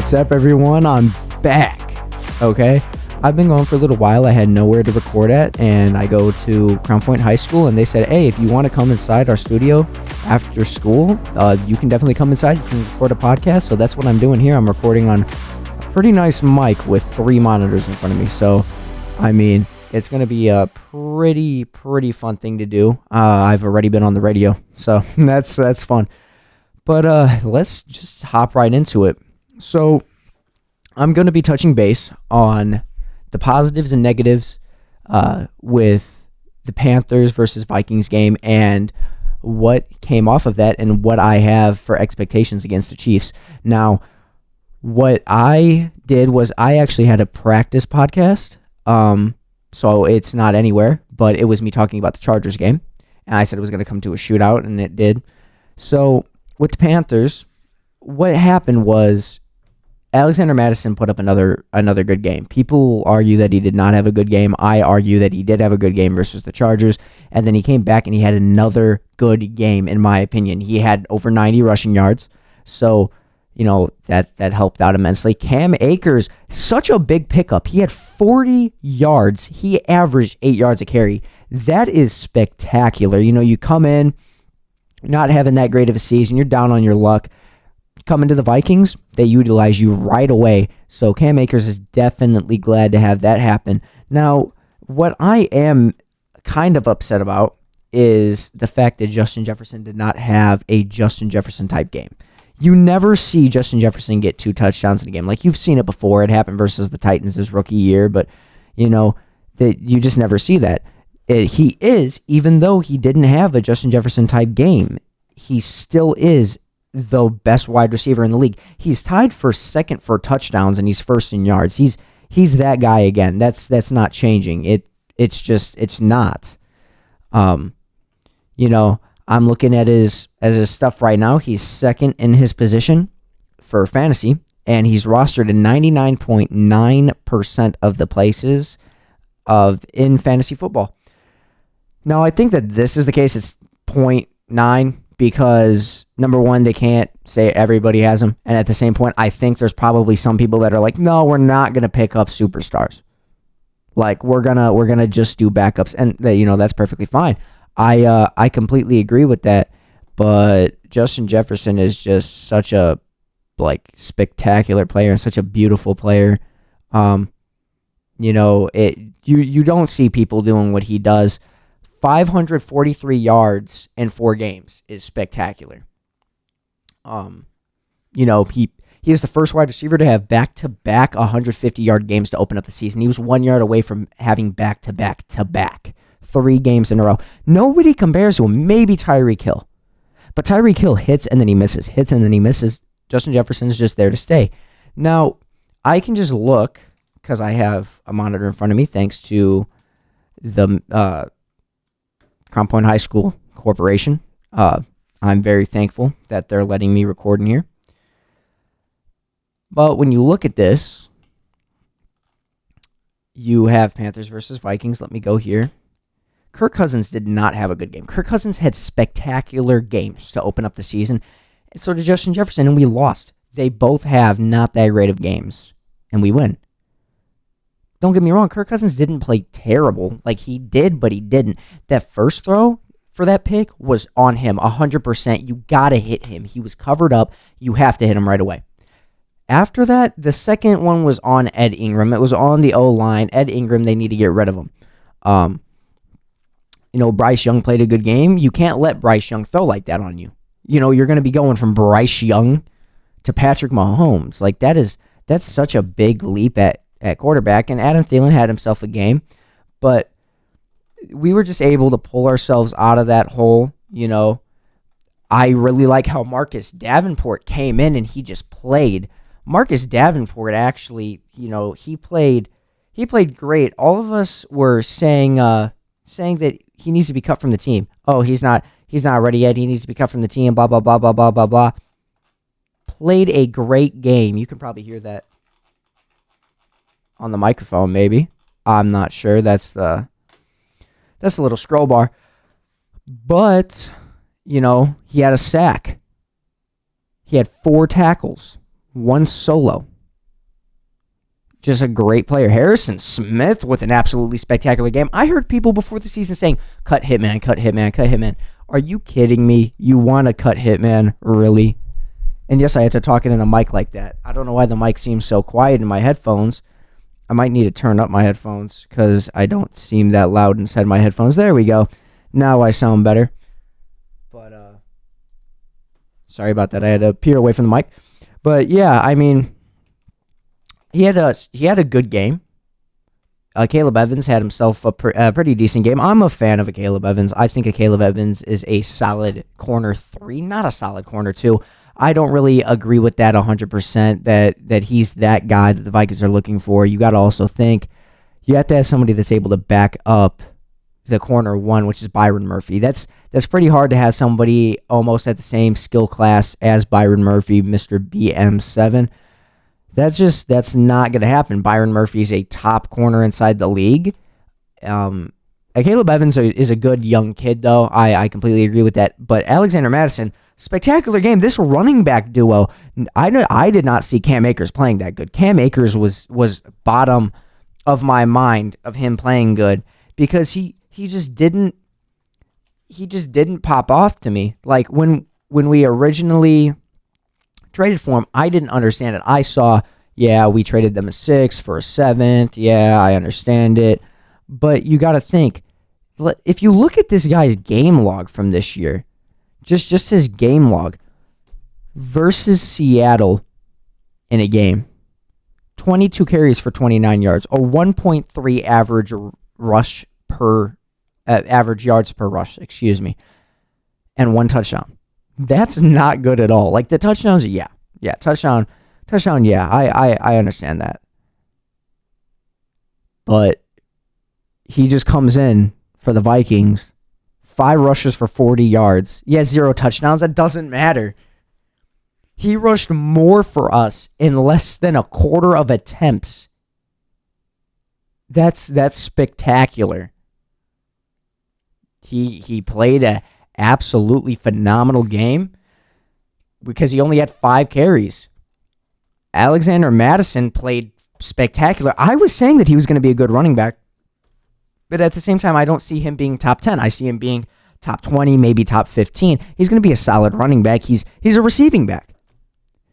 What's up, everyone? I'm back. Okay, I've been gone for a little while. I had nowhere to record at, and I go to Crown Point High School, and they said, hey, if you want to come inside our studio after school, you can definitely come inside. You can record a podcast. So that's what I'm doing here. I'm recording on a pretty nice mic with 3 monitors in front of me. So, I mean, it's going to be a pretty fun thing to do. I've already been on the radio, so that's fun. But let's just hop right into it. So I'm going to be touching base on the positives and negatives with the Panthers versus Vikings game and what came off of that and what I have for expectations against the Chiefs. Now, what I did was I actually had a practice podcast, so it's not anywhere, but it was me talking about the Chargers game, and I said it was going to come to a shootout, and it did. So with the Panthers, what happened was Alexander Mattison put up another good game. People argue that he did not have a good game. I argue that he did have a good game versus the Chargers, and then he came back and he had another good game, in my opinion. He had over 90 rushing yards, so that helped out immensely. Cam Akers, such a big pickup. He had 40 yards. He averaged 8 yards a carry. That is spectacular. You come in not having that great of a season. You're down on your luck. Coming to the Vikings, they utilize you right away. So Cam Akers is definitely glad to have that happen. Now, what I am kind of upset about is the fact that Justin Jefferson did not have a Justin Jefferson type game. You never see Justin Jefferson get 2 touchdowns in a game. Like, you've seen it before. It happened versus the Titans his rookie year, but that you just never see that. He is, even though he didn't have a Justin Jefferson type game, he still is the best wide receiver in the league. He's tied for second for touchdowns, and he's first in yards. He's that guy again. That's not changing. It's not. I'm looking at his stuff right now. He's second in his position for fantasy, and he's rostered in 99.9% of the places in fantasy football. Now, I think that this is the case. It's 0.9 because, number one, they can't say everybody has him. And at the same point, I think there's probably some people that are like, no, we're not going to pick up superstars. Like, we're gonna just do backups. And, that's perfectly fine. I completely agree with that. But Justin Jefferson is just such a, spectacular player and such a beautiful player. You don't see people doing what he does. 543 yards in 4 games is spectacular. He is the first wide receiver to have back-to-back 150-yard games to open up the season. He was 1 yard away from having back-to-back 3 games in a row. Nobody compares to him. Maybe Tyreek Hill. But Tyreek Hill hits and then he misses. Hits and then he misses. Justin Jefferson is just there to stay. Now, I can just look, because I have a monitor in front of me, thanks to the Crown Point High School Corporation. I'm very thankful that they're letting me record in here. But when you look at this, you have Panthers versus Vikings. Let me go here. Kirk Cousins did not have a good game. Kirk Cousins had spectacular games to open up the season, and so did Justin Jefferson, and we lost. They both have not that great of games, and we win. Don't get me wrong, Kirk Cousins didn't play terrible. Like, he did, but he didn't. That first throw for that pick was on him, 100%. You got to hit him. He was covered up. You have to hit him right away. After that, the second one was on Ed Ingram. It was on the O-line. Ed Ingram, they need to get rid of him. Bryce Young played a good game. You can't let Bryce Young throw like that on you. You're going to be going from Bryce Young to Patrick Mahomes. Like, that's such a big leap at quarterback, and Adam Thielen had himself a game, but we were just able to pull ourselves out of that hole. I really like how Marcus Davenport came in and he just played. Marcus Davenport actually, he played great. All of us were saying that he needs to be cut from the team. Oh, he's not ready yet. He needs to be cut from the team, blah, blah, blah, blah, blah, blah, blah. Played a great game. You can probably hear that on the microphone, maybe. I'm not sure. That's a little scroll bar. But, he had a sack. He had 4 tackles, 1 solo. just a great player. Harrison Smith with an absolutely spectacular game. I heard people before the season saying, cut Hitman, cut Hitman, cut Hitman. Are you kidding me? You want to cut Hitman? Really? And yes, I have to talk into the mic like that. I don't know why the mic seems so quiet in my headphones. I might need to turn up my headphones because I don't seem that loud inside my headphones. There we go. Now I sound better. But, sorry about that. I had to peer away from the mic. But, yeah, I mean, he had a good game. Caleb Evans had himself a pretty decent game. I'm a fan of a Caleb Evans. I think a Caleb Evans is a solid corner 3, not a solid corner 2. I don't really agree with that 100%, that he's that guy that the Vikings are looking for. You got to also think you have to have somebody that's able to back up the corner 1, which is Byron Murphy. That's pretty hard to have somebody almost at the same skill class as Byron Murphy, Mr. BM7. That's not going to happen. Byron Murphy's a top corner inside the league. Caleb Evans is a good young kid, though. I completely agree with that. But Alexander Mattison, spectacular game. This running back duo, I did not see Cam Akers playing that good. Cam Akers was bottom of my mind of him playing good because he just didn't pop off to me. Like when we originally traded for him, I didn't understand it. I saw, yeah, we traded them a 6 for a 7th. Yeah, I understand it. But you got to think, if you look at this guy's game log from this year, just his game log versus Seattle in a game, 22 carries for 29 yards, a 1.3 average rush per average yards per rush, and 1 touchdown. That's not good at all. Like the touchdowns, touchdown, yeah, I understand that. But he just comes in for the Vikings, 5 rushes for 40 yards. He has 0 touchdowns. That doesn't matter. He rushed more for us in less than a quarter of attempts. That's spectacular. He played a absolutely phenomenal game because he only had 5 carries. Alexander Mattison played spectacular. I was saying that he was going to be a good running back, but at the same time, I don't see him being top 10. I see him being top 20, maybe top 15. He's going to be a solid running back. He's a receiving back.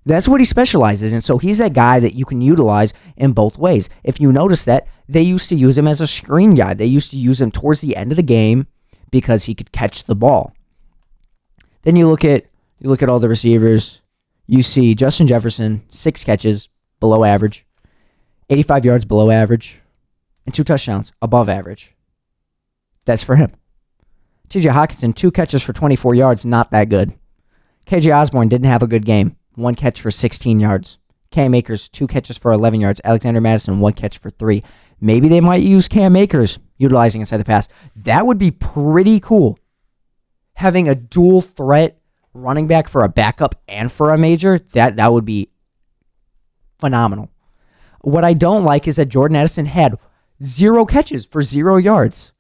That's what he specializes in. So he's that guy that you can utilize in both ways. If you notice that, they used to use him as a screen guy. They used to use him towards the end of the game because he could catch the ball. Then you look at all the receivers. You see Justin Jefferson, 6 catches, below average, 85 yards below average, and 2 touchdowns above average. That's for him. TJ Hawkinson, 2 catches for 24 yards, not that good. KJ Osborne didn't have a good game. 1 catch for 16 yards. Cam Akers, 2 catches for 11 yards. Alexander Mattison, 1 catch for 3. Maybe they might use Cam Akers utilizing inside the pass. That would be pretty cool. Having a dual threat running back for a backup and for a major, that would be phenomenal. What I don't like is that Jordan Addison had 0 catches for 0 yards.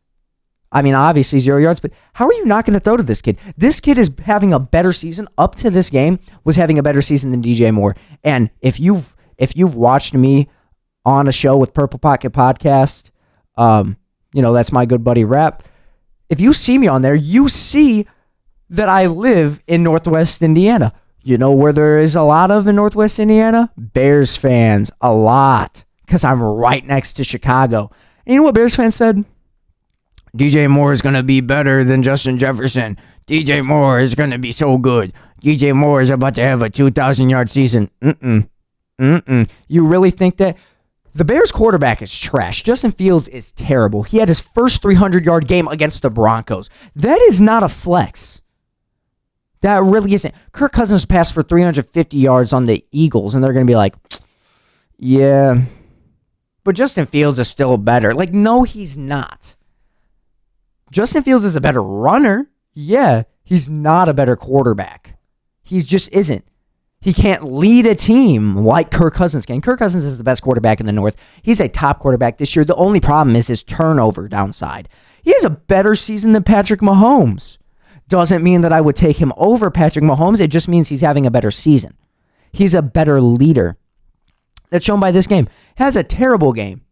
I mean, obviously 0 yards, but how are you not going to throw to this kid? This kid is having a better season. Up to this game, was having a better season than DJ Moore. And if you've watched me on a show with Purple Pocket Podcast, that's my good buddy Rap. If you see me on there, you see that I live in Northwest Indiana. You know where there is a lot of in Northwest Indiana? Bears fans, a lot, because I'm right next to Chicago. And you know what Bears fans said? DJ Moore is going to be better than Justin Jefferson. DJ Moore is going to be so good. DJ Moore is about to have a 2,000-yard season. You really think that? The Bears quarterback is trash. Justin Fields is terrible. He had his first 300-yard game against the Broncos. That is not a flex. That really isn't. Kirk Cousins passed for 350 yards on the Eagles, and they're going to be like, yeah. But Justin Fields is still better. Like, no, he's not. Justin Fields is a better runner. Yeah, he's not a better quarterback. He just isn't. He can't lead a team like Kirk Cousins can. Kirk Cousins is the best quarterback in the North. He's a top quarterback this year. The only problem is his turnover downside. He has a better season than Patrick Mahomes. Doesn't mean that I would take him over Patrick Mahomes. It just means he's having a better season. He's a better leader. that's shown by this game, has a terrible game.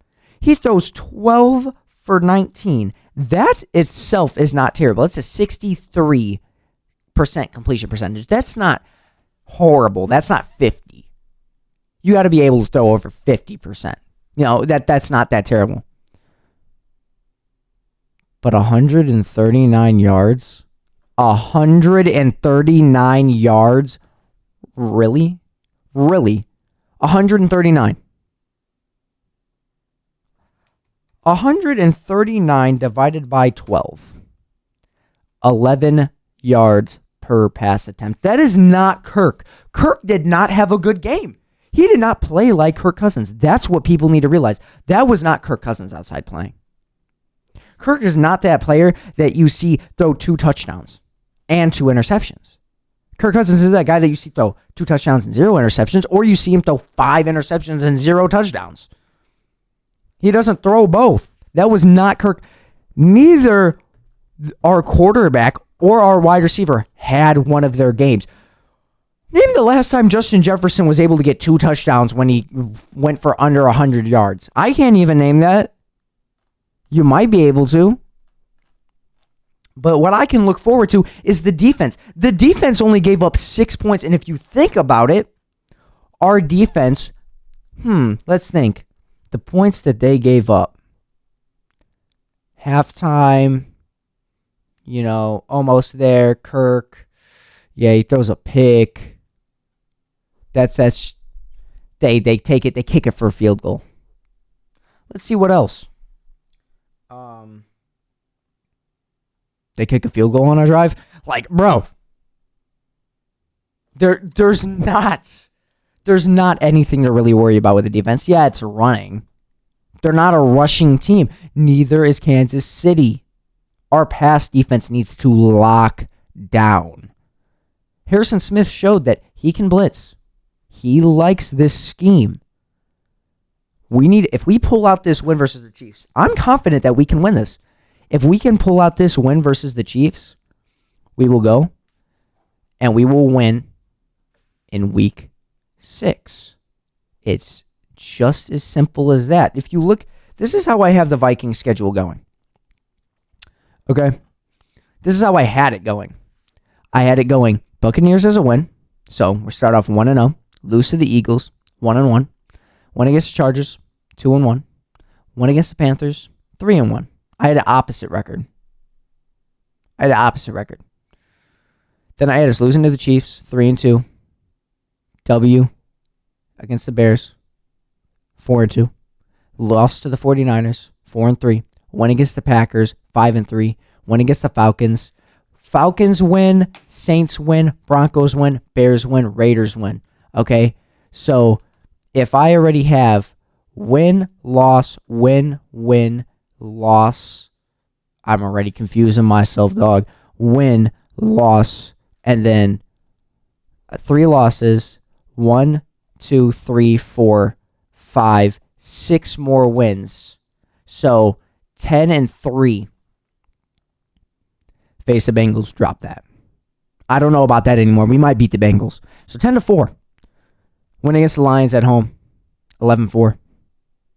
He throws 12 for 19. That itself is not terrible. It's a 63% completion percentage. That's not horrible. That's not 50. You got to be able to throw over 50%. That's not that terrible. But 139 yards? 139 yards? Really? Really? 139. 139 divided by 12. 11 yards per pass attempt. That is not Kirk. Kirk did not have a good game. He did not play like Kirk Cousins. That's what people need to realize. That was not Kirk Cousins outside playing. Kirk is not that player that you see throw 2 touchdowns and 2 interceptions. Kirk Cousins is that guy that you see throw 2 touchdowns and 0 interceptions, or you see him throw 5 interceptions and 0 touchdowns. He doesn't throw both. That was not Kirk. Neither our quarterback or our wide receiver had one of their games. Name the last time Justin Jefferson was able to get 2 touchdowns when he went for under 100 yards. I can't even name that. You might be able to. But what I can look forward to is the defense. The defense only gave up 6 points. And if you think about it, our defense, let's think. The points that they gave up. Halftime, almost there. Kirk, he throws a pick. They take it, they kick it for a field goal. Let's see what else. They kick a field goal on a drive. Like, bro, there's not anything to really worry about with the defense. Yeah, it's running. They're not a rushing team. Neither is Kansas City. Our pass defense needs to lock down. Harrison Smith showed that he can blitz. He likes this scheme. If we pull out this win versus the Chiefs, I'm confident that we can win this. If we can pull out this win versus the Chiefs, we will go and we will win in week 6. It's just as simple as that. If you look, this is how I have the Vikings schedule going. Okay? This is how I had it going. I had it going Buccaneers as a win. So we start off 1-0. Lose to the Eagles, 1-1. Win against the Chargers, 2-1. Win against the Panthers, 3-1. I had an opposite record. Then I had us losing to the Chiefs, 3-2. W against the Bears, 4-2. Lost to the 49ers, 4-3. Win against the Packers, 5-3. Win against the Falcons. Falcons win, Saints win, Broncos win, Bears win, Raiders win. Okay? So if I already have win, loss, loss. I'm already confusing myself, dog. Win, loss, and then 3 losses. 1, 2, 3, 4, 5, 6 more wins. So 10-3. Face the Bengals, drop that. I don't know about that anymore. We might beat the Bengals. So 10-4. Win against the Lions at home, 11-4.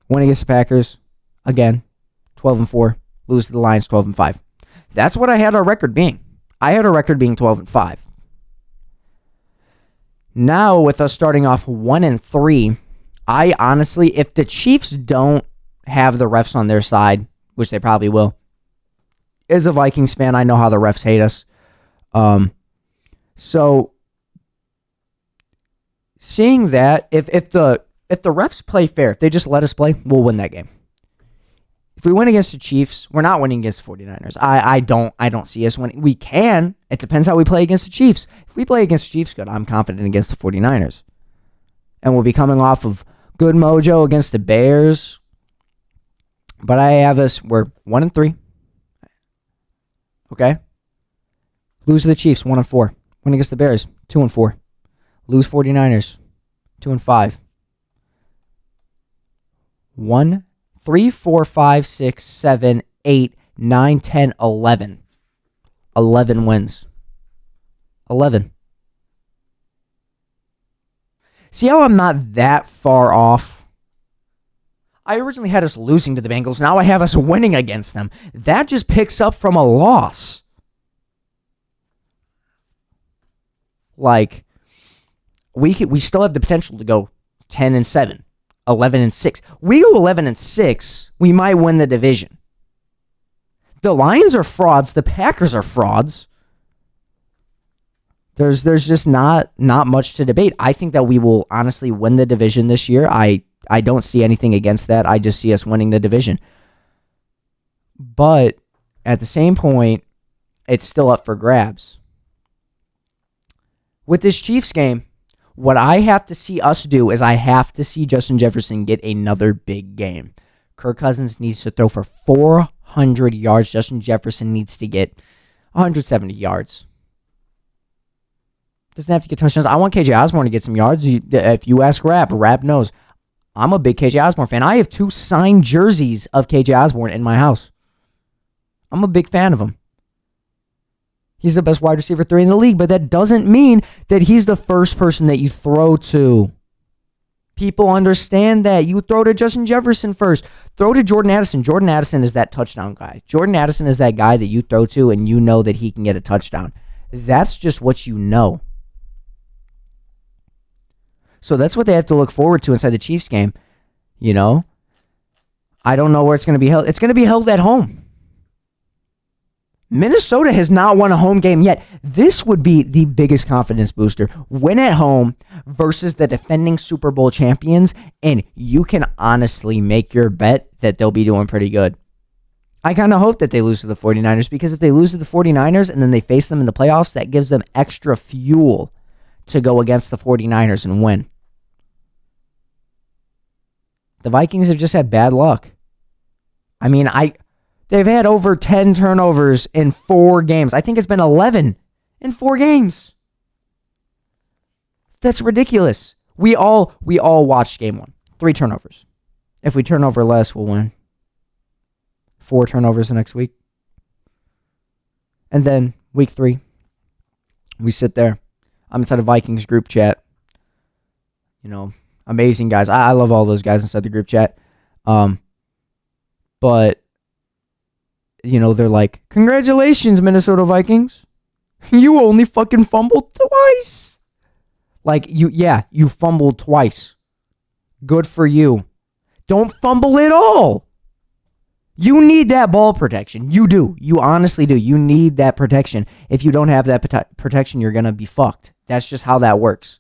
Win against the Packers, again, 12-4. Lose to the Lions, 12-5. That's what I had our record being. I had our record being 12-5. Now, with us starting off 1-3, I honestly, if the Chiefs don't have the refs on their side, which they probably will, as a Vikings fan, I know how the refs hate us. So, seeing that, if the refs play fair, if they just let us play, we'll win that game. If we win against the Chiefs, we're not winning against the 49ers. I don't see us winning. We can. It depends how we play against the Chiefs. If we play against the Chiefs good, I'm confident against the 49ers. And we'll be coming off of good mojo against the Bears. But I have us, we're 1-3. Okay? Lose to the Chiefs, 1-4. Win against the Bears, 2-4. Lose 49ers, 2-5. 1, 3, 4, 5, 6, 7, 8, 9, 10, 11. 11 wins. 11. See how I'm not that far off? I originally had us losing to the Bengals. Now I have us winning against them. That just picks up from a loss. Like, we still have the potential to go 10-7, 11-6. We go 11-6, we might win the division. The Lions are frauds. The Packers are frauds. There's just not much to debate. I think that we will honestly win the division this year. I don't see anything against that. I just see us winning the division. But at the same point, it's still up for grabs. With this Chiefs game, what I have to see us do is I have to see Justin Jefferson get another big game. Kirk Cousins needs to throw for 400 yards. Justin Jefferson needs to get 170 yards. Doesn't have to get touchdowns. I want KJ Osborne to get some yards. If you ask Rap knows. I'm a big KJ Osborne fan. I have 2 signed jerseys of KJ Osborne in my house. I'm a big fan of him. He's the best wide receiver 3 in the league, but that doesn't mean that he's the first person that you throw to. People understand that. You throw to Justin Jefferson first. Throw to Jordan Addison. Jordan Addison is that touchdown guy. Jordan Addison is that guy that you throw to and you know that he can get a touchdown. That's just what you know. So that's what they have to look forward to inside the Chiefs game. You know? I don't know where it's going to be held. It's going to be held at home. Minnesota has not won a home game yet. This would be the biggest confidence booster. Win at home versus the defending Super Bowl champions, and you can honestly make your bet that they'll be doing pretty good. I kind of hope that they lose to the 49ers, because if they lose to the 49ers and then they face them in the playoffs, that gives them extra fuel to go against the 49ers and win. The Vikings have just had bad luck. I mean, they've had over 10 turnovers in 4 games. I think it's been 11 in 4 games. That's ridiculous. We all watched game 1. 3 turnovers. If we turn over less, we'll win. 4 turnovers the next week. And then week 3, we sit there. I'm inside a Vikings group chat. You know, amazing guys. I love all those guys inside the group chat. But you know, they're like, congratulations, Minnesota Vikings. You only fucking fumbled twice. Like, you fumbled twice. Good for you. Don't fumble at all. You need that ball protection. You do. You honestly do. You need that protection. If you don't have that protection, you're going to be fucked. That's just how that works.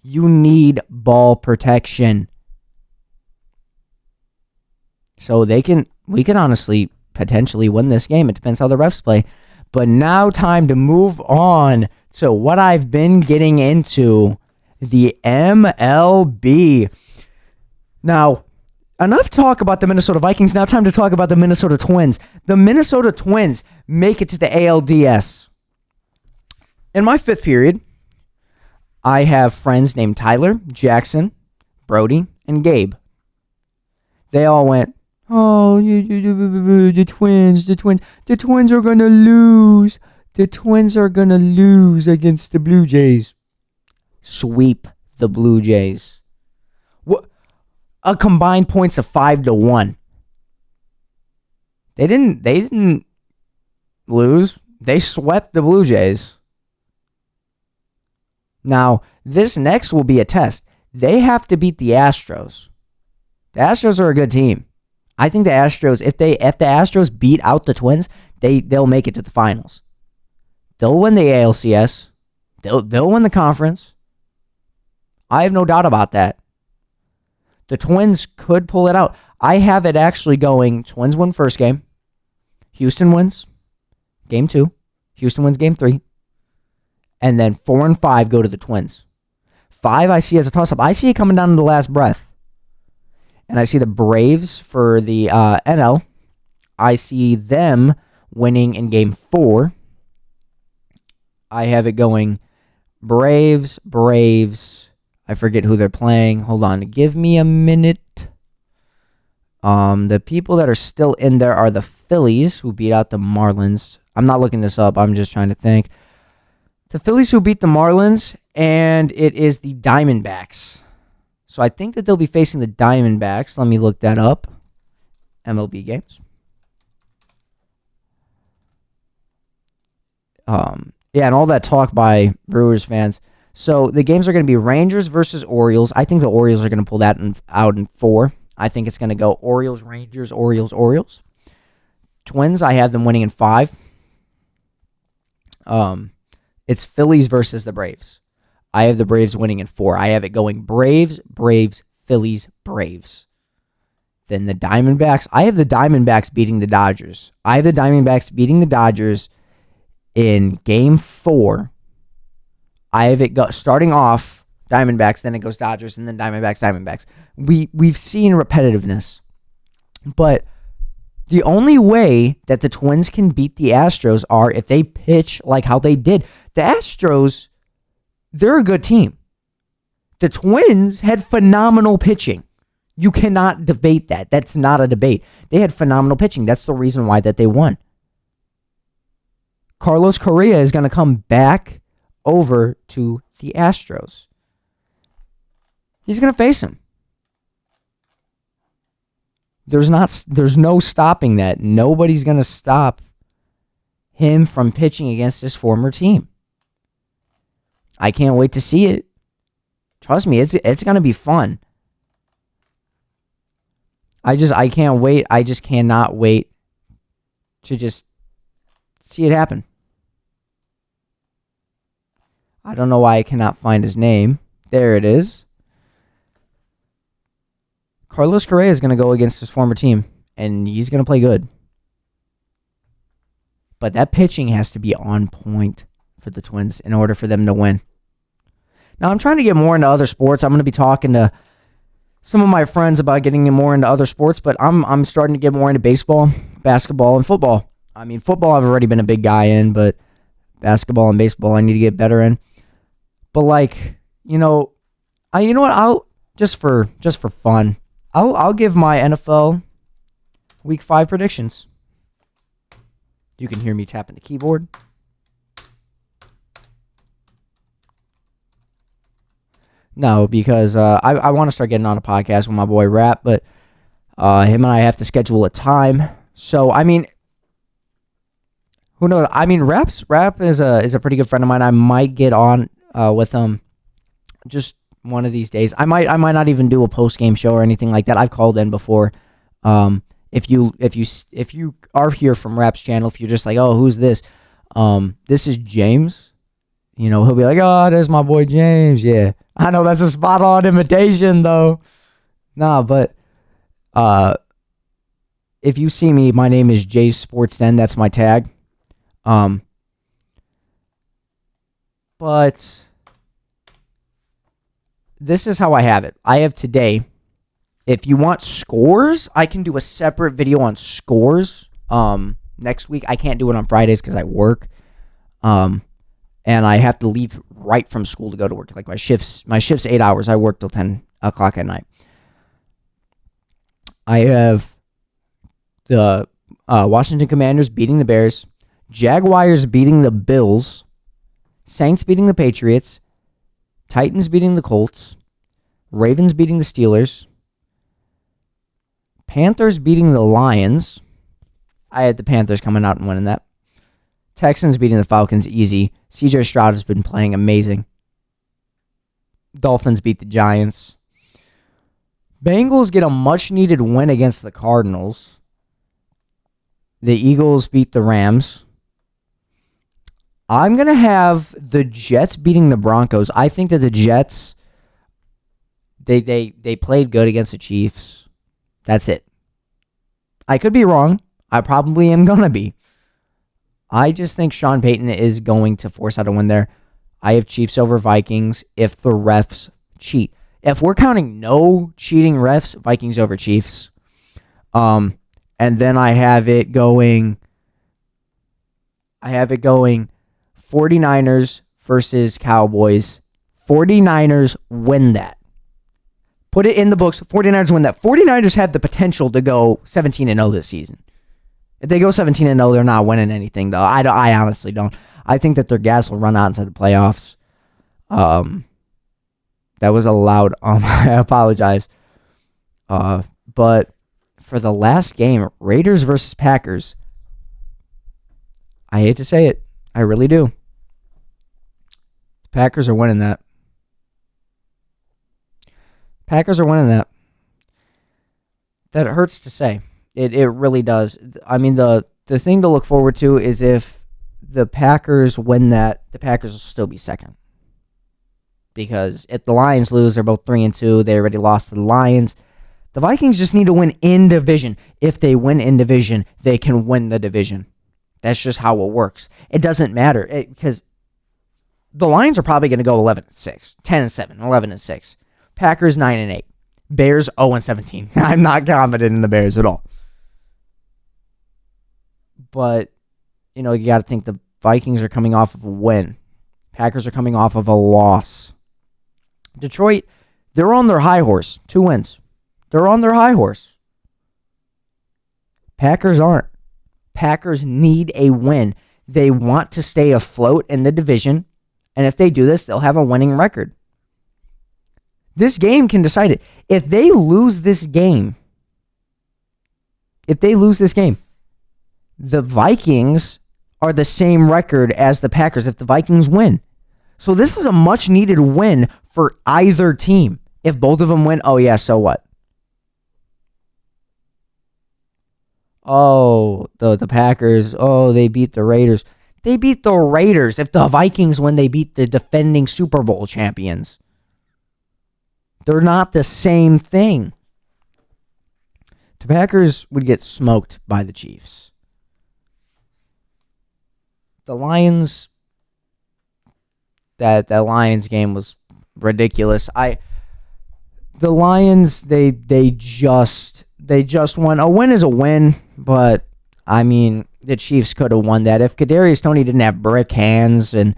You need ball protection. So we can honestly potentially win this game. It depends how the refs play. But now time to move on to what I've been getting into, the MLB. Now, enough talk about the Minnesota Vikings. Now time to talk about the Minnesota Twins. The Minnesota Twins make it to the ALDS. In my 5th period, I have friends named Tyler, Jackson, Brody, and Gabe. They all went, oh, the Twins are going to lose. The Twins are going to lose against the Blue Jays. Sweep the Blue Jays. What? A combined points of 5-1. They didn't lose. They swept the Blue Jays. Now, this next will be a test. They have to beat the Astros. The Astros are a good team. I think the Astros, if the Astros beat out the Twins, they'll make it to the finals. They'll win the ALCS. They'll win the conference. I have no doubt about that. The Twins could pull it out. I have it actually going, Twins win first game. Houston wins game 2. Houston wins game 3. And then 4 and 5 go to the Twins. 5 I see as a toss-up. I see it coming down to the last breath. And I see the Braves for the NL. I see them winning in game 4. I have it going Braves. I forget who they're playing. Hold on. Give me a minute. The people that are still in there are the Phillies, who beat out the Marlins. I'm not looking this up. I'm just trying to think. The Phillies who beat the Marlins, and it is the Diamondbacks So I think that they'll be facing the Diamondbacks. Let me look that up. MLB games. Yeah, and all that talk by Brewers fans. So the games are going to be Rangers versus Orioles. I think the Orioles are going to pull that out in 4. I think it's going to go Orioles, Rangers, Orioles, Orioles. Twins, I have them winning in 5. It's Phillies versus the Braves. I have the Braves winning in 4. I have it going Braves, Braves, Phillies, Braves. Then the Diamondbacks. I have the Diamondbacks beating the Dodgers. I have the Diamondbacks beating the Dodgers in Game 4. I have it starting off Diamondbacks, then it goes Dodgers, and then Diamondbacks. We've seen repetitiveness. But the only way that the Twins can beat the Astros are if they pitch like how they did. The Astros, they're a good team. The Twins had phenomenal pitching. You cannot debate that. That's not a debate. They had phenomenal pitching. That's the reason why that they won. Carlos Correa is going to come back over to the Astros. He's going to face him. There's no stopping that. Nobody's going to stop him from pitching against his former team. I can't wait to see it. Trust me, it's going to be fun. I can't wait. I just cannot wait to just see it happen. I don't know why I cannot find his name. There it is. Carlos Correa is going to go against his former team, and he's going to play good. But that pitching has to be on point for the Twins in order for them to win. Now, I'm trying to get more into other sports. I'm going to be talking to some of my friends about getting more into other sports, but I'm starting to get more into baseball, basketball, and football. I mean, football I've already been a big guy in, but basketball and baseball I need to get better in. But you know what? I'll just for fun, I'll give my NFL Week 5 predictions. You can hear me tapping the keyboard. No, because I want to start getting on a podcast with my boy Rap, but him and I have to schedule a time. So, I mean, who knows? I mean, Rap is a pretty good friend of mine. I might get on with him just one of these days. I might not even do a post game show or anything like that. I've called in before. If you are here from Rap's channel, if you're just like, oh, who's this? This is James. You know, he'll be like, oh, there's my boy James. Yeah. I know that's a spot on imitation though. Nah, but if you see me, my name is Jay Sports Den. That's my tag. But this is how I have it. I have today. If you want scores, I can do a separate video on scores next week. I can't do it on Fridays because I work. And I have to leave right from school to go to work. Like my shift's 8 hours. I work till 10 o'clock at night. I have the Washington Commanders beating the Bears, Jaguars beating the Bills, Saints beating the Patriots, Titans beating the Colts, Ravens beating the Steelers, Panthers beating the Lions. I had the Panthers coming out and winning that. Texans beating the Falcons easy. CJ Stroud has been playing amazing. Dolphins beat the Giants. Bengals get a much-needed win against the Cardinals. The Eagles beat the Rams. I'm going to have the Jets beating the Broncos. I think that the Jets, they played good against the Chiefs. That's it. I could be wrong. I probably am going to be. I just think Sean Payton is going to force out a win there. I have Chiefs over Vikings if the refs cheat. If we're counting no cheating refs, Vikings over Chiefs. And then I have it going 49ers versus Cowboys. 49ers win that. Put it in the books. 49ers win that. 49ers have the potential to go 17-0 this season. If they go 17-0, they're not winning anything, though. I honestly don't. I think that their gas will run out inside the playoffs. That was a loud I apologize. But for the last game, Raiders versus Packers, I hate to say it. I really do. The Packers are winning that. Packers are winning that. That hurts to say. It really does. I mean, the thing to look forward to is if the Packers win that, the Packers will still be second. Because if the Lions lose, they're both 3-2. They already lost to the Lions. The Vikings just need to win in division. If they win in division, they can win the division. That's just how it works. It doesn't matter because the Lions are probably going to go 11-6, 10-7, 11-6. Packers 9-8. Bears 0-17. I'm not confident in the Bears at all. But, you got to think the Vikings are coming off of a win. Packers are coming off of a loss. Detroit, they're on their high horse. 2 wins. They're on their high horse. Packers aren't. Packers need a win. They want to stay afloat in the division. And if they do this, they'll have a winning record. This game can decide it. If they lose this game, the Vikings are the same record as the Packers if the Vikings win. So this is a much needed win for either team. If both of them win, oh yeah, so what? Oh, the Packers, they beat the Raiders. They beat the Raiders. If the Vikings win, they beat the defending Super Bowl champions. They're not the same thing. The Packers would get smoked by the Chiefs. The Lions, that Lions game was ridiculous. The Lions, they just won. A win is a win, but I mean, the Chiefs could have won that if Kadarius Toney didn't have brick hands and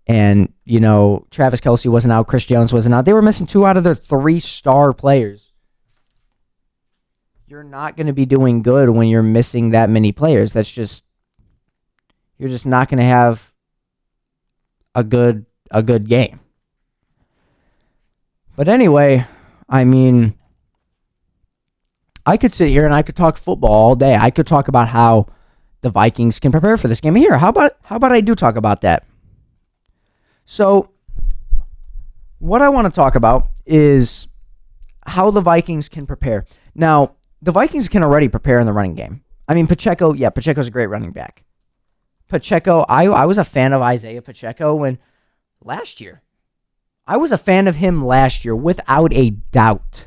Travis Kelce wasn't out, Chris Jones wasn't out. They were missing 2 out of their 3 star players. You're not going to be doing good when you're missing that many players. You're just not going to have a good game. But anyway, I mean, I could sit here and I could talk football all day. I could talk about how the Vikings can prepare for this game. Here, how about I do talk about that? So, what I want to talk about is how the Vikings can prepare. Now, the Vikings can already prepare in the running game. I mean, Pacheco's a great running back. Pacheco, I was a fan of Isaiah Pacheco last year. I was a fan of him last year without a doubt.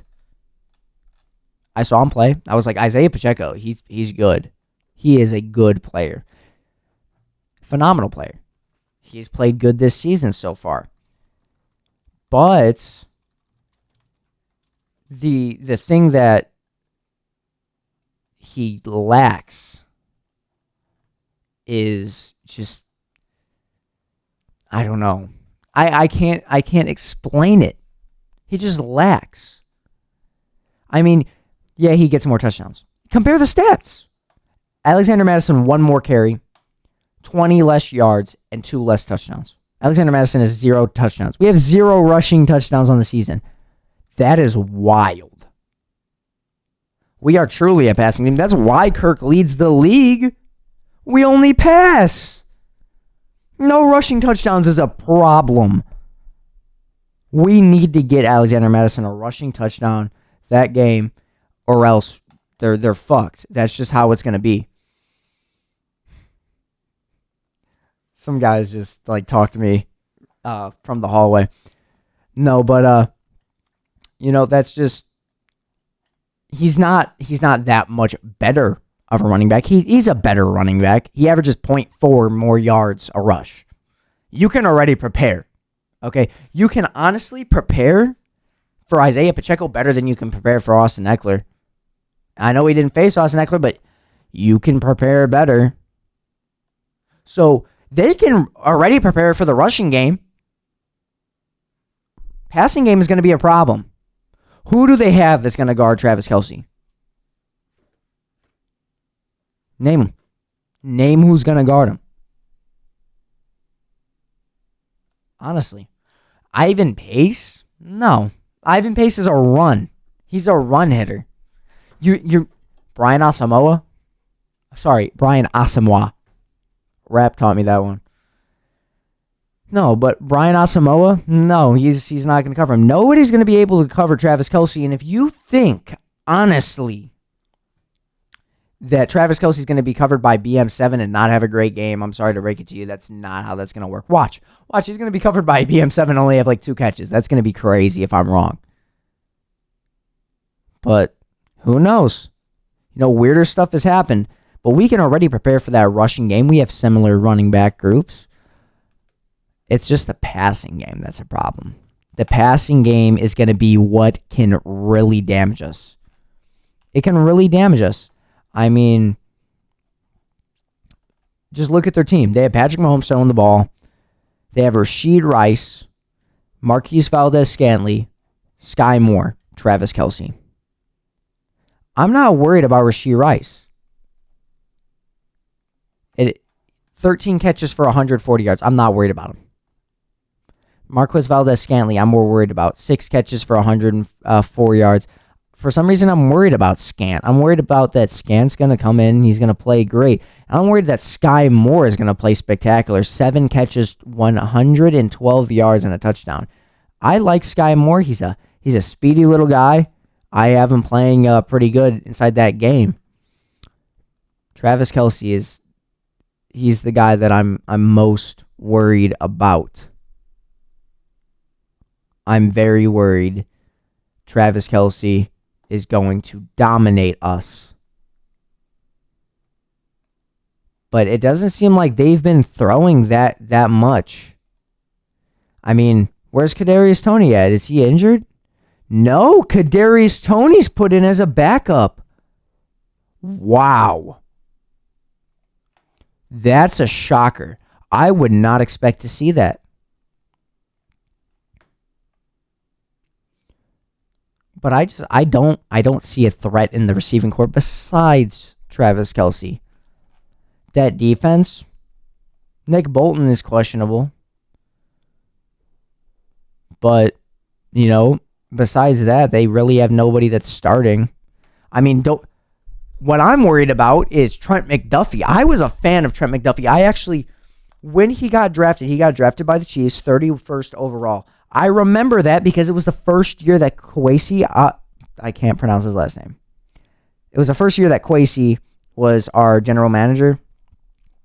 I saw him play. I was like, Isaiah Pacheco, he's good. He is a good player. Phenomenal player. He's played good this season so far. But the thing that he lacks is just, I don't know. I can't explain it. He just lacks. I mean, yeah, he gets more touchdowns. Compare the stats. Alexander Mattison, 1 more carry, 20 less yards, and 2 less touchdowns. Alexander Mattison has 0 touchdowns. We have 0 rushing touchdowns on the season. That is wild. We are truly a passing team. That's why Kirk leads the league. We only pass. No rushing touchdowns is a problem. We need to get Alexander Mattison a rushing touchdown that game, or else they're fucked. That's just how it's going to be. Some guys just talk to me from the hallway. No, but that's just, he's not that much better of a running back. He's a better running back. He averages 0.4 more yards a rush. You can already prepare. Okay? You can honestly prepare for Isaiah Pacheco better than you can prepare for Austin Eckler. I know he didn't face Austin Eckler, but you can prepare better. So they can already prepare for the rushing game. Passing game is going to be a problem. Who do they have that's going to guard Travis Kelce? Name him. Name who's going to guard him. Honestly. Ivan Pace? No. Ivan Pace is a run. He's a run hitter. You're Brian Asamoah? Sorry, Brian Asamoah. Rap taught me that one. No, but Brian Asamoah, no, he's not going to cover him. Nobody's going to be able to cover Travis Kelce. And if you think, honestly, that Travis Kelce is going to be covered by BM7 and not have a great game, I'm sorry to break it to you. That's not how that's going to work. Watch. He's going to be covered by BM7 and only have like 2 catches. That's going to be crazy if I'm wrong. But who knows? Weirder stuff has happened. But we can already prepare for that rushing game. We have similar running back groups. It's just the passing game that's a problem. The passing game is going to be what can really damage us. It can really damage us. I mean, just look at their team. They have Patrick Mahomes throwing the ball. They have Rashee Rice, Marquise Valdez-Scantling, Sky Moore, Travis Kelce. I'm not worried about Rashee Rice. 13 catches for 140 yards. I'm not worried about him. Marquise Valdez-Scantling, I'm more worried about. 6 catches for 104 yards. For some reason, I'm worried about Scant. I'm worried about that Scant's going to come in. He's going to play great. I'm worried that Sky Moore is going to play spectacular. 7 catches, 112 yards, and a touchdown. I like Sky Moore. He's a speedy little guy. I have him playing pretty good inside that game. Travis Kelce he's the guy that I'm most worried about. I'm very worried Travis Kelce is going to dominate us. But it doesn't seem like they've been throwing that much. I mean, where's Kadarius Toney at? Is he injured? No, Kadarius Toney's put in as a backup. Wow. That's a shocker. I would not expect to see that. But I don't see a threat in the receiving corps besides Travis Kelce. That defense, Nick Bolton is questionable. But, besides that, they really have nobody that's starting. I mean, what I'm worried about is Trent McDuffie. I was a fan of Trent McDuffie. When he got drafted by the Chiefs, 31st overall. I remember that because it was the first year that Kwesi, I can't pronounce his last name. It was the first year that Kwesi was our general manager,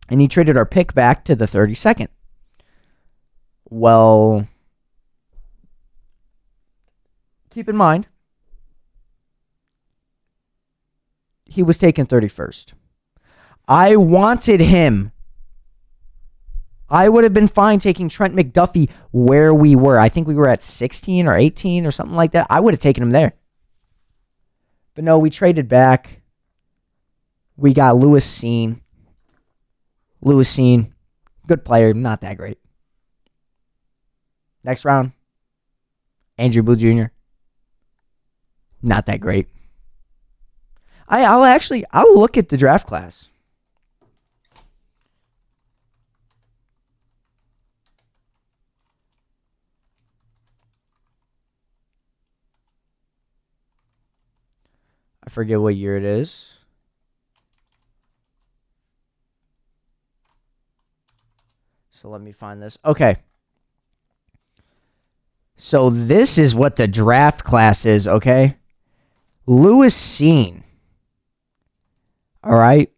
and he traded our pick back to the 32nd. Well, keep in mind, he was taken 31st. I wanted him. I would have been fine taking Trent McDuffie where we were. I think we were at 16 or 18 or something like that. I would have taken him there. But no, we traded back. We got Lewis Cine. Good player, not that great. Next round, Andrew Booth Jr. Not that great. I'll look at the draft class. I forget what year it is. So let me find this. Okay. So this is what the draft class is, okay? Lewis Cine. All right?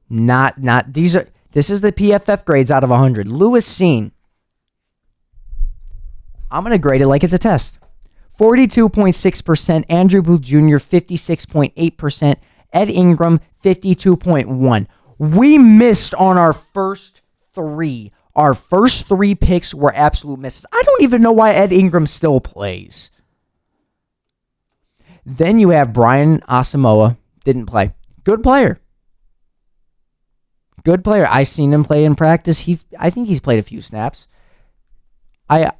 This is the PFF grades out of 100. Lewis Cine. I'm going to grade it like it's a test. 42.6%. Andrew Booth Jr., 56.8%. Ed Ingram, 52.1%. We missed on our first 3. Our first 3 picks were absolute misses. I don't even know why Ed Ingram still plays. Then you have Brian Asamoah. Didn't play. Good player. I seen him play in practice. I think he's played a few snaps. I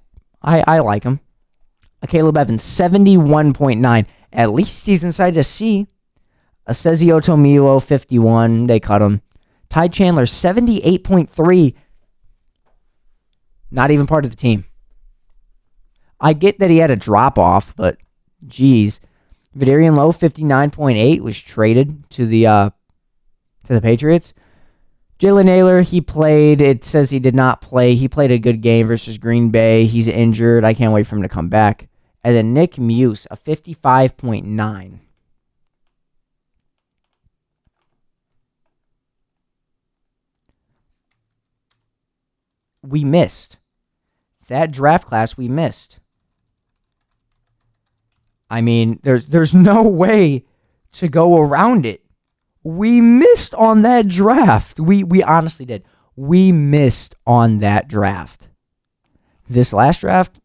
like him. Caleb Evans, 71.9. At least he's inside a C. Acezio Tomilo, 51. They cut him. Ty Chandler, 78.3. Not even part of the team. I get that he had a drop off, but geez. Vidarian Lowe, 59.8, was traded to the Patriots. Jalen Naylor, he played. It says he did not play. He played a good game versus Green Bay. He's injured. I can't wait for him to come back. And then Nick Muse, a 55.9. We missed. That draft class we missed. I mean, there's no way to go around it. We missed on that draft. We honestly did. We missed on that draft. This last draft,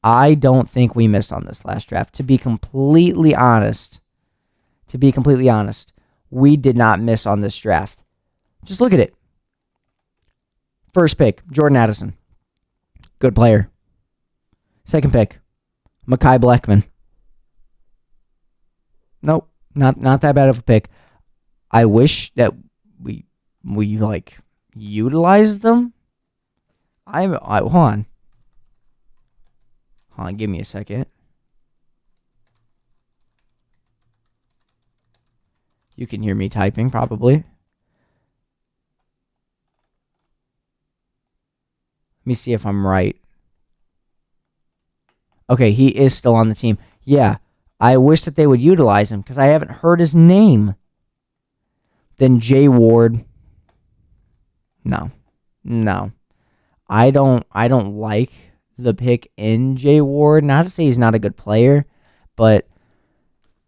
I don't think we missed on this last draft. To be completely honest, we did not miss on this draft. Just look at it. First pick, Jordan Addison. Good player. Second pick, Mekhi Blackman. Nope, not that bad of a pick. I wish that we like utilized them. Hold on, give me a second. You can hear me typing probably. Let me see if I'm right. Okay, he is still on the team. Yeah, I wish that they would utilize him because I haven't heard his name. Then Jay Ward. No. I don't like the pick in Jay Ward. Not to say he's not a good player, but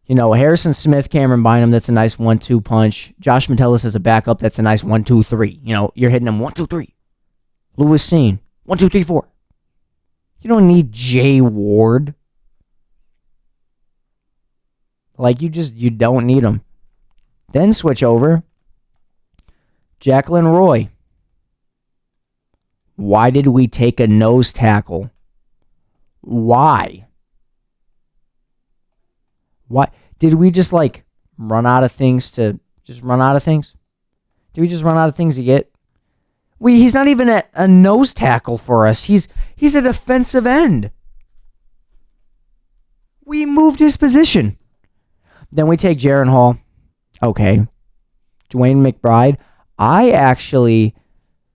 Harrison Smith, Cameron Bynum, that's a nice 1-2 punch. Josh Metellus as a backup, that's a nice 1-2-3. You're hitting him 1-2-3. Lewis Cine, 1-2-3-4. You don't need Jay Ward. Like, you don't need him. Then switch over. Jacqueline Roy. Why did we take a nose tackle? Why? Did we just, run out of things to run out of things? Did we just run out of things to get? He's not even a nose tackle for us. He's a defensive end. We moved his position. Then we take Jaron Hall. Okay. Dwayne McBride.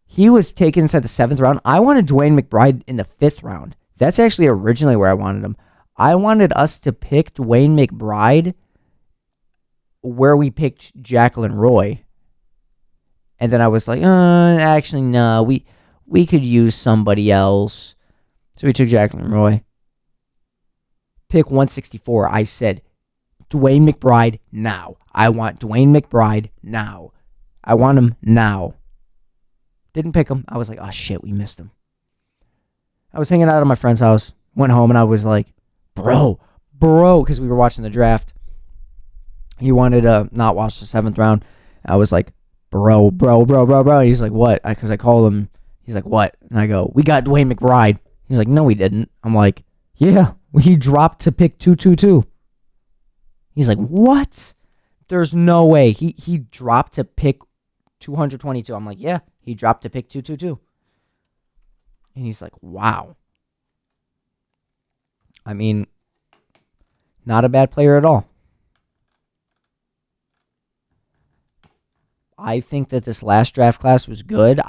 He was taken inside the 7th round. I wanted Dwayne McBride in the 5th round. That's actually originally where I wanted him. I wanted us to pick Dwayne McBride where we picked Jacqueline Roy. And then I was like, actually, no, we could use somebody else. So we took Jacqueline Roy. Pick 164. I said, Dwayne McBride now. I want Dwayne McBride now. I want him now. Didn't pick him. I was like, oh shit, we missed him. I was hanging out at my friend's house. Went home and I was like, bro, because we were watching the draft. He wanted to not watch the 7th round. I was like, bro. And he's like, what? Because I called him. He's like, what? And I go, we got Dwayne McBride. He's like, no, we didn't. I'm like, yeah, he dropped to pick 222. He's like, what? There's no way. He dropped to pick 222. I'm like, yeah, he dropped to pick 222. And he's like, wow. I mean, not a bad player at all. I think that this last draft class was good.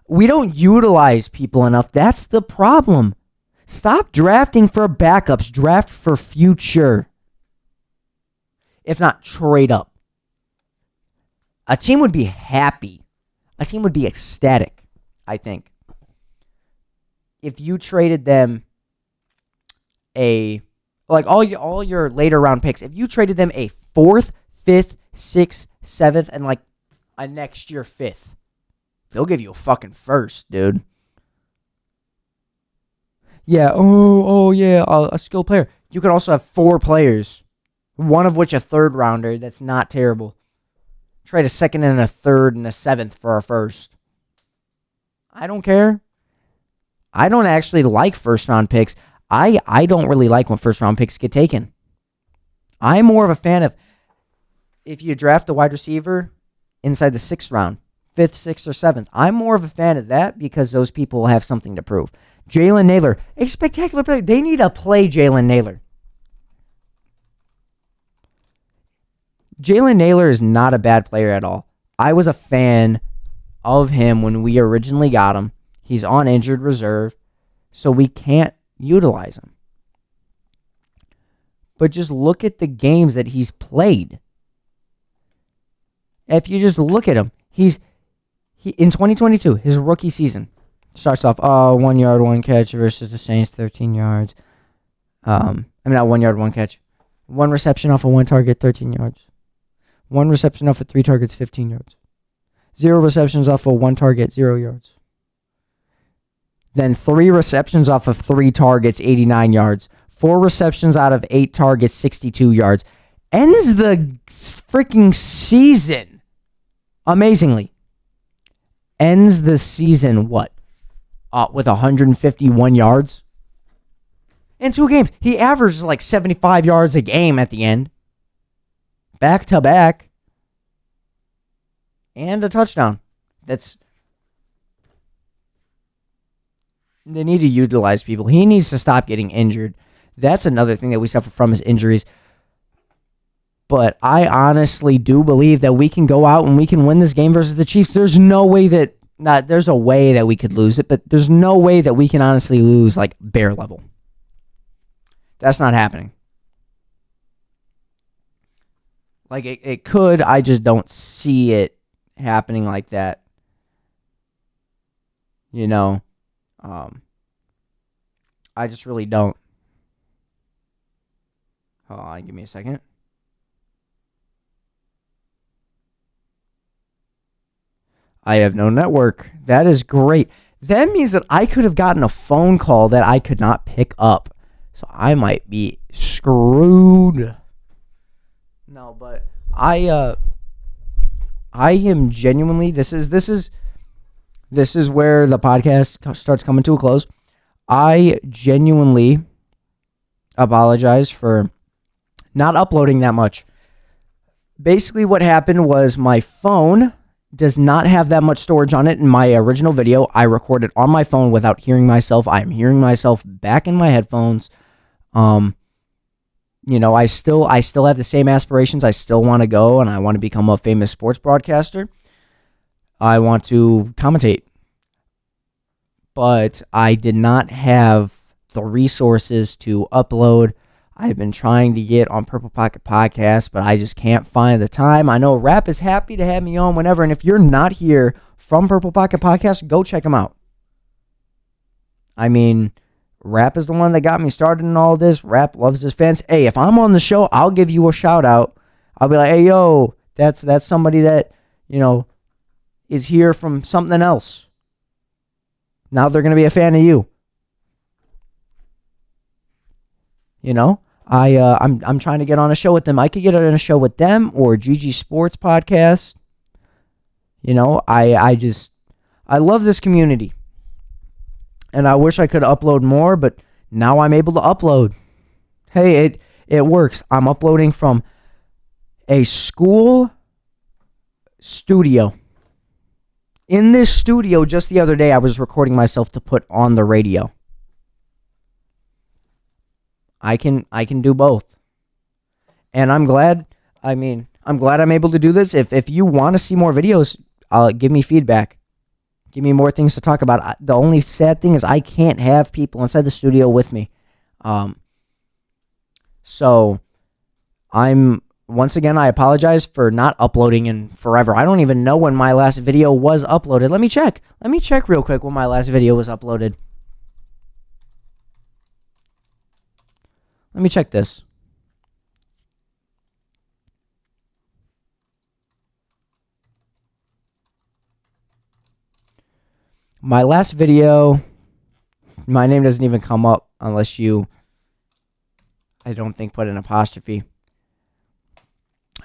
We don't utilize people enough. That's the problem. Stop drafting for backups. Draft for future. If not, trade up. A team would be happy. A team would be ecstatic, I think, if you traded them all your later round picks, if you traded them a 4th, 5th, 6th, 7th, and a next year 5th, they'll give you a fucking 1st, dude. Yeah, yeah, a skilled player. You could also have 4 players, one of which a 3rd rounder. That's not terrible. Trade a 2nd and a 3rd and a 7th for our 1st. I don't care. I don't actually like 1st round picks. I don't really like when 1st round picks get taken. I'm more of a fan of if you draft a wide receiver inside the 6th round, 5th, 6th, or 7th. I'm more of a fan of that because those people have something to prove. Jalen Naylor, a spectacular player. They need to play Jalen Naylor. Jalen Naylor is not a bad player at all. I was a fan of him when we originally got him. He's on injured reserve, so we can't utilize him. But just look at the games that he's played. If you just look at him, he in 2022, his rookie season, starts off 1 yard, 1 catch versus the Saints, 13 yards. Not 1 yard, 1 catch. 1 reception off of 1 target, 13 yards. 1 reception off of 3 targets, 15 yards. 0 receptions off of 1 target, 0 yards. Then 3 receptions off of 3 targets, 89 yards. 4 receptions out of 8 targets, 62 yards. Ends the freaking season amazingly. Ends the season what? With 151 yards? In 2 games. He averages like 75 yards a game at the end. Back to back. And a touchdown. They need to utilize people. He needs to stop getting injured. That's another thing that we suffer from is injuries. But I honestly do believe that we can go out and we can win this game versus the Chiefs. There's no way that, there's a way that we could lose it, but there's no way that we can honestly lose like bare level. That's not happening. Like it could, I just don't see it happening like that. You know, I just really don't. Hold on, give me a second. I have no network. That is great. That means that I could have gotten a phone call that I could not pick up. So I might be screwed. No, but I am genuinely, this is where the podcast starts coming to a close. I genuinely apologize for not uploading that much. Basically what happened was my phone does not have that much storage on it. In my original video, I recorded on my phone without hearing myself. I am hearing myself back in my headphones. You know, I still have the same aspirations. I still want to go and I want to become a famous sports broadcaster. I want to commentate. But I did not have the resources to upload. I've been trying to get on Purple Pocket Podcast, but I just can't find the time. I know Rap is happy to have me on whenever, and if you're not here from Purple Pocket Podcast, go check him out. I mean, Rap is the one that got me started in all this. Rap loves his fans. Hey, if I'm on the show, I'll give you a shout out. I'll be like, hey, yo, that's somebody that, you know, is here from something else. Now they're going to be a fan of you. You know, I'm trying to get on a show with them. I could get on a show with them or GG Sports Podcast. You know, I love this community. And I wish I could upload more, but now I'm able to upload. Hey, it works. I'm uploading from a school studio. In this studio, just the other day, I was recording myself to put on the radio. I can do both. And I'm glad I'm able to do this. If you want to see more videos, give me feedback. Give me more things to talk about. The only sad thing is I can't have people inside the studio with me. So once again, I apologize for not uploading in forever. I don't even know when my last video was uploaded. Let me check. Let me check real quick when my last video was uploaded. Let me check this. My last video, my name doesn't even come up unless you, I don't think, put an apostrophe.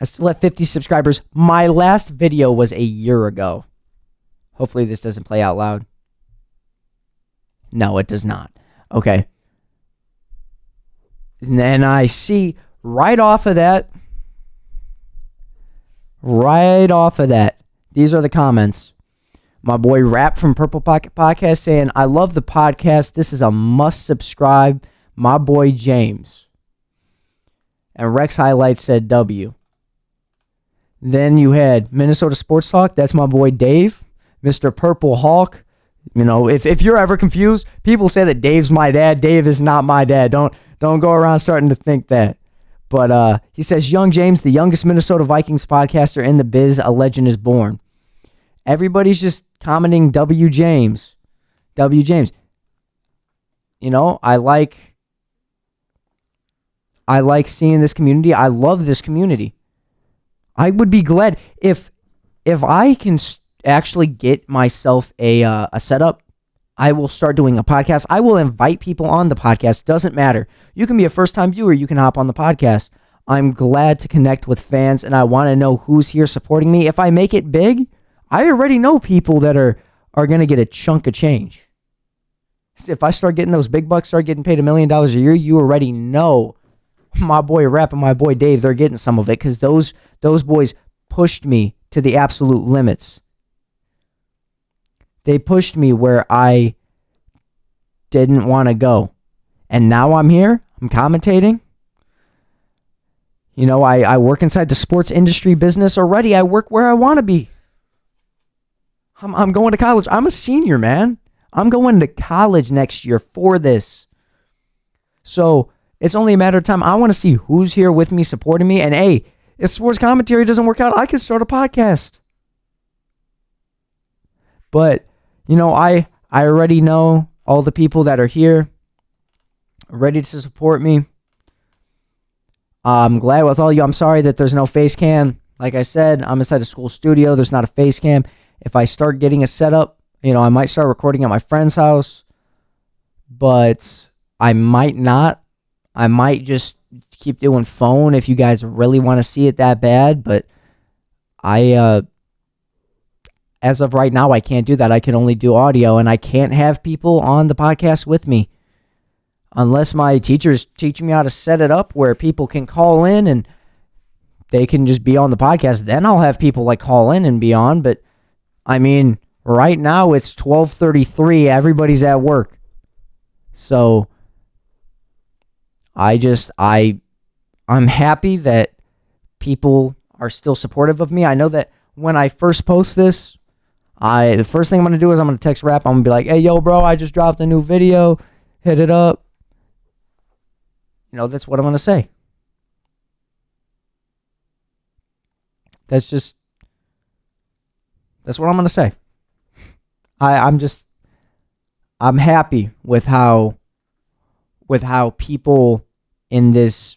I still have 50 subscribers. My last video was a year ago. Hopefully this doesn't play out loud. No, it does not. Okay. And then I see right off of that, these are the comments. My boy Rap from Purple Pocket Podcast saying, I love the podcast. This is a must subscribe. My boy James. And Rex Highlights said W. Then you had Minnesota Sports Talk. That's my boy Dave. Mr. Purple Hawk. You know, if you're ever confused, people say that Dave's my dad. Dave is not my dad. Don't go around starting to think that. But he says, Young James, the youngest Minnesota Vikings podcaster in the biz, a legend is born. Everybody's just commenting W. James. W. James. You know, I like seeing this community. I love this community. I would be glad if I can actually get myself a setup. I will start doing a podcast. I will invite people on the podcast. Doesn't matter. You can be a first-time viewer. You can hop on the podcast. I'm glad to connect with fans, and I want to know who's here supporting me. If I make it big, I already know people that are going to get a chunk of change. If I start getting those big bucks, start getting paid $1 million a year, you already know my boy Rap and my boy Dave, they're getting some of it because those boys pushed me to the absolute limits. They pushed me where I didn't want to go. And now I'm here. I'm commentating. You know, I work inside the sports industry business already. I work where I want to be. I'm going to college. I'm a senior, man. I'm going to college next year for this. So it's only a matter of time. I want to see who's here with me, supporting me. And hey, if sports commentary doesn't work out, I could start a podcast. But you know, I already know all the people that are here, ready to support me. I'm glad with all you. I'm sorry that there's no face cam. Like I said, I'm inside a school studio. There's not a face cam. If I start getting a setup, you know, I might start recording at my friend's house, but I might not. I might just keep doing phone if you guys really want to see it that bad. But as of right now, I can't do that. I can only do audio, and I can't have people on the podcast with me unless my teachers teach me how to set it up where people can call in and they can just be on the podcast. Then I'll have people like call in and be on. But I mean, right now it's 12:33. Everybody's at work. So I'm happy that people are still supportive of me. I know that when I first post this, the first thing I'm going to do is I'm going to text Rap. I'm going to be like, hey, yo, bro, I just dropped a new video. Hit it up. You know, that's what I'm going to say. That's what I'm going to say. I'm happy with how people in this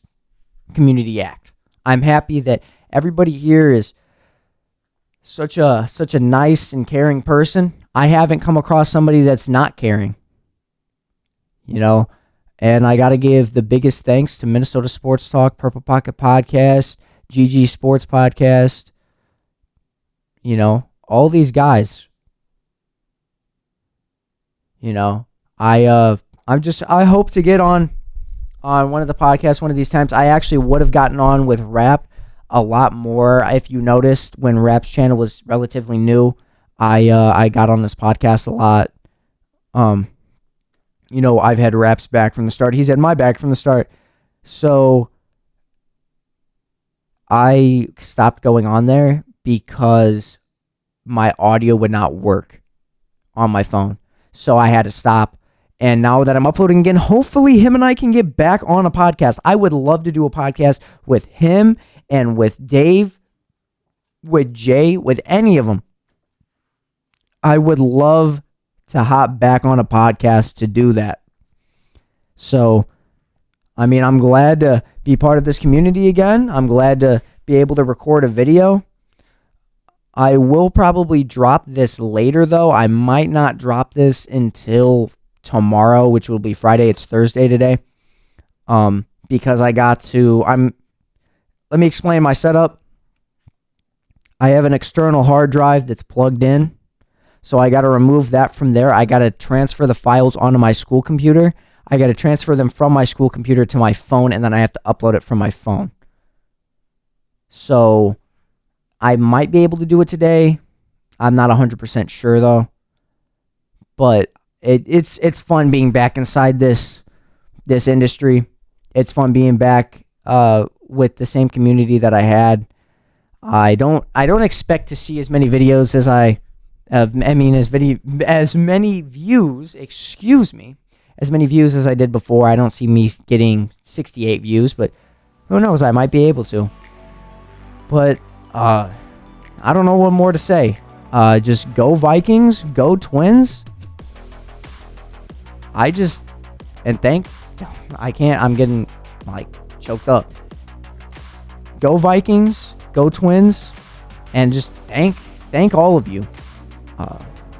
community act. I'm happy that everybody here is such a nice and caring person. I haven't come across somebody that's not caring. You know, and I got to give the biggest thanks to Minnesota Sports Talk, Purple Pocket Podcast, GG Sports Podcast. You know, all these guys. You know, I hope to get on one of the podcasts one of these times. I actually would have gotten on with Rap a lot more. If you noticed, when Rap's channel was relatively new, I got on this podcast a lot. You know, I've had Rap's back from the start. He's had my back from the start. So I stopped going on there because my audio would not work on my phone. So I had to stop. And now that I'm uploading again, hopefully him and I can get back on a podcast. I would love to do a podcast with him and with Dave, with Jay, with any of them. I would love to hop back on a podcast to do that. So, I mean, I'm glad to be part of this community again. I'm glad to be able to record a video. I will probably drop this later, though. I might not drop this until tomorrow, which will be Friday. It's Thursday today. Because let me explain my setup. I have an external hard drive that's plugged in. So I got to remove that from there. I got to transfer the files onto my school computer. I got to transfer them from my school computer to my phone, and then I have to upload it from my phone. So I might be able to do it today. I'm not 100% sure though. But it's fun being back inside this industry. It's fun being back with the same community that I had. I don't expect to see as many videos as as many views, as many views as I did before. I don't see me getting 68 views, but who knows, I might be able to. But I don't know what more to say. Just go Vikings, go Twins. I'm getting like choked up. Go Vikings, go Twins, and just thank all of you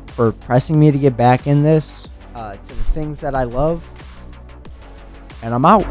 for pressing me to get back in this, to the things that I love. And I'm out.